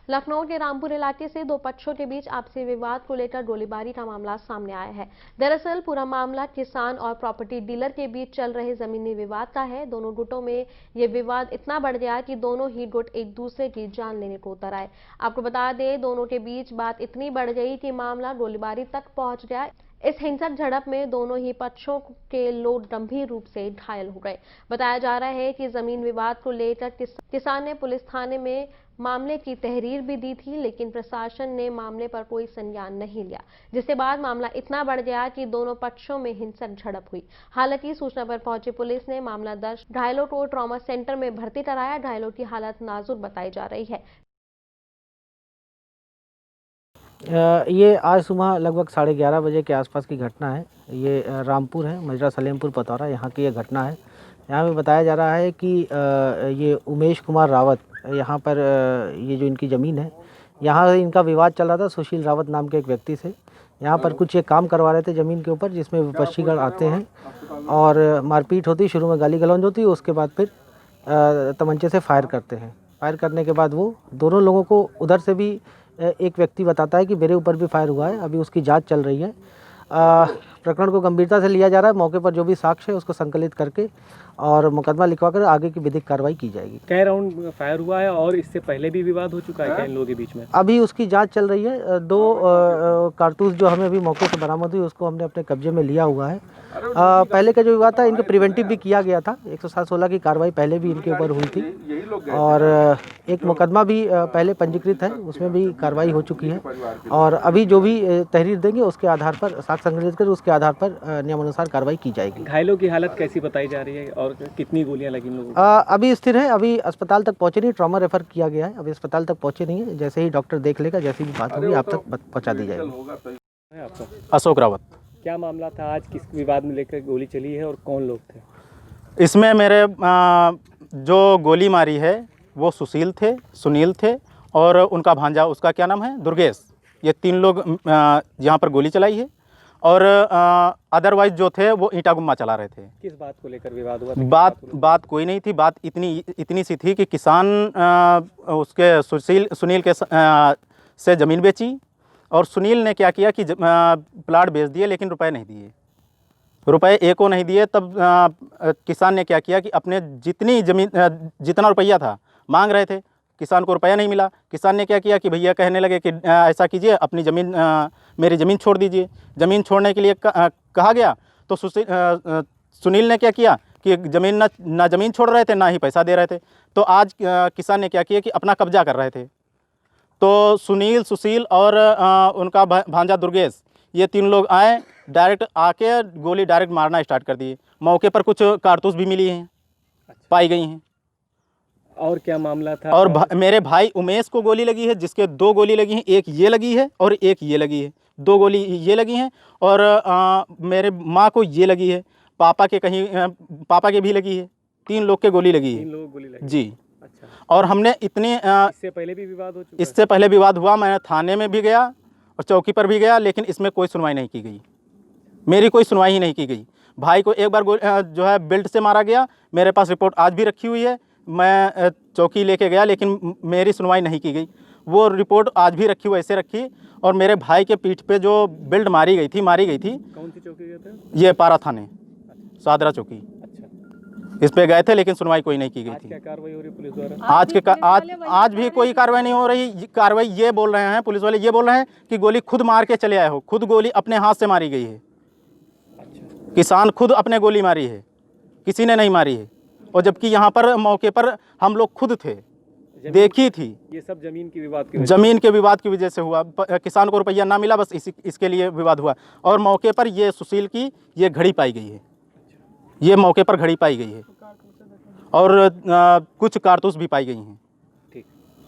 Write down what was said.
लखनऊ के रामपुर इलाके से दो पक्षों के बीच आपसी विवाद को लेकर गोलीबारी का मामला सामने आया है। दरअसल पूरा मामला किसान और प्रॉपर्टी डीलर के बीच चल रहे जमीनी विवाद का है। दोनों गुटों में ये विवाद इतना बढ़ गया कि दोनों ही गुट एक दूसरे की जान लेने को उतर आए। आपको बता दें, दोनों के बीच बात इतनी बढ़ गई कि मामला गोलीबारी तक पहुंच गया। इस हिंसक झड़प में दोनों ही पक्षों के लोग गंभीर रूप से घायल हो गए। बताया जा रहा है कि जमीन विवाद को लेकर किसान ने पुलिस थाने में मामले की तहरीर भी दी थी, लेकिन प्रशासन ने मामले पर कोई संज्ञान नहीं लिया, जिसके बाद मामला इतना बढ़ गया कि दोनों पक्षों में हिंसक झड़प हुई। हालांकि सूचना पर पहुंची पुलिस ने मामला दर्ज घायलों को ट्रॉमा सेंटर में भर्ती कराया। घायलों की हालत नाजुक बताई जा रही है। ये आज सुबह लगभग 11:30 बजे के आसपास की घटना है। ये रामपुर है, मजरा सलेमपुर पतौरा, यहाँ की ये घटना है। यहाँ पे बताया जा रहा है कि ये उमेश कुमार रावत, यहाँ पर ये जो इनकी ज़मीन है, यहाँ इनका विवाद चल रहा था सुशील रावत नाम के एक व्यक्ति से। यहाँ पर कुछ ये काम करवा रहे थे ज़मीन के ऊपर, जिसमें विपक्षीगण आते हैं और मारपीट होती, शुरू में गाली गलौज होती, उसके बाद फिर तमंचे से फायर करते हैं। फायर करने के बाद वो दोनों लोगों को उधर से भी एक व्यक्ति बताता है कि मेरे ऊपर भी फायर हुआ है। अभी उसकी जांच चल रही है। प्रकरण को गंभीरता से लिया जा रहा है। मौके पर जो भी साक्ष्य है उसको संकलित करके और मुकदमा लिखवाकर आगे की विधिक कार्रवाई की जाएगी। कई राउंड फायर हुआ है और इससे पहले भी विवाद हो चुका है क्या इन लोगों के बीच में? अभी उसकी जांच चल रही है। 2 कारतूस जो हमें अभी मौके से बरामद हुई उसको हमने अपने कब्जे में लिया हुआ है। पहले का जो विवाद था, इनके प्रिवेंटिव भी किया गया था। 107-16 की कार्रवाई पहले भी इनके ऊपर हुई थी और एक मुकदमा भी पहले पंजीकृत है, उसमें भी कार्रवाई हो चुकी है। और अभी जो भी तहरीर देंगे उसके आधार पर, साक्ष्य संग्रहित कर उसके आधार पर नियमानुसार कार्रवाई की जाएगी। घायलों की हालत कैसी बताई जा रही है और कितनी गोलियां लगी इन लोगों को? अभी स्थिर है। अभी अस्पताल तक पहुंचे नहीं, ट्रॉमा रेफर किया गया है। अभी अस्पताल तक पहुंचे नहीं है। जैसे ही डॉक्टर देख लेगा, जैसी भी बात होगी आप तक पहुंचा दी जाएगी। अशोक रावत। क्या मामला था आज, किस विवाद में लेकर गोली चली है और कौन लोग थे? इसमें मेरे जो गोली मारी है वो सुशील थे, सुनील थे और उनका भांजा, उसका क्या नाम है, दुर्गेश। ये 3 लोग यहाँ पर गोली चलाई है और अदरवाइज जो थे वो ईंटा गुम्मा चला रहे थे। किस बात को लेकर विवाद हुआ? बात कोई नहीं थी। बात इतनी सी थी कि किसान उसके सुनील के से ज़मीन बेची और सुनील ने क्या किया कि प्लाट बेच दिए, लेकिन रुपए नहीं दिए। रुपए एक को नहीं दिए। तब किसान ने क्या किया कि अपने जितना रुपया था मांग रहे थे, किसान को रुपया नहीं मिला। किसान ने क्या किया कि भैया कहने लगे कि ऐसा कीजिए, अपनी ज़मीन मेरी ज़मीन छोड़ दीजिए। ज़मीन छोड़ने के लिए कहा गया तो सुनील ने क्या किया कि ना ज़मीन छोड़ रहे थे, ना ही पैसा दे रहे थे। तो आज किसान ने क्या किया कि अपना कब्जा कर रहे थे। तो सुनील, सुशील और उनका भांजा दुर्गेश, ये 3 लोग आए, डायरेक्ट आके गोली डायरेक्ट मारना स्टार्ट कर दिए। मौके पर कुछ कारतूस भी मिली हैं, पाई गई हैं। और क्या मामला था? और मेरे भाई उमेश को गोली लगी है, जिसके 2 गोली लगी हैं। एक ये लगी है और एक ये लगी है। 2 गोली ये लगी हैं और मेरे माँ को ये लगी है। पापा के भी लगी है। 3 लोग के गोली लगी है। 3 लोग गोली लगी? जी। अच्छा। और हमने इससे पहले भी विवाद हो चुका है? इससे पहले विवाद हुआ। मैं थाने में भी गया और चौकी पर भी गया, लेकिन इसमें कोई सुनवाई नहीं की गई। मेरी कोई सुनवाई ही नहीं की गई। भाई को एक बार जो है बेल्ट से मारा गया। मेरे पास रिपोर्ट आज भी रखी हुई है। मैं चौकी लेके गया, लेकिन मेरी सुनवाई नहीं की गई। वो रिपोर्ट आज भी रखी, वैसे रखी। और मेरे भाई के पीठ पे जो बेल्ट मारी गई थी। कौन सी चौकी गए थे? ये पारा थाने, सादरा चौकी। इस पे गए थे, लेकिन सुनवाई कोई नहीं की गई थी। क्या कार्रवाई हो रही है पुलिस द्वारा? आज भी कोई कार्रवाई नहीं हो रही। कार्रवाई ये बोल रहे हैं, पुलिस वाले ये बोल रहे हैं कि गोली खुद मार के चले आए हो। खुद गोली अपने हाथ से मारी गई है। अच्छा। किसान खुद अपने गोली मारी है, किसी ने नहीं मारी है। और जबकि यहाँ पर मौके पर हम लोग खुद थे, देखी थी। ये सब ज़मीन के विवाद की वजह से हुआ। किसान को रुपया ना मिला, बस इसके लिए विवाद हुआ। और मौके पर ये सुशील की ये घड़ी पाई गई है। ये मौके पर घड़ी पाई गई है और कुछ कारतूस भी पाई गई हैं।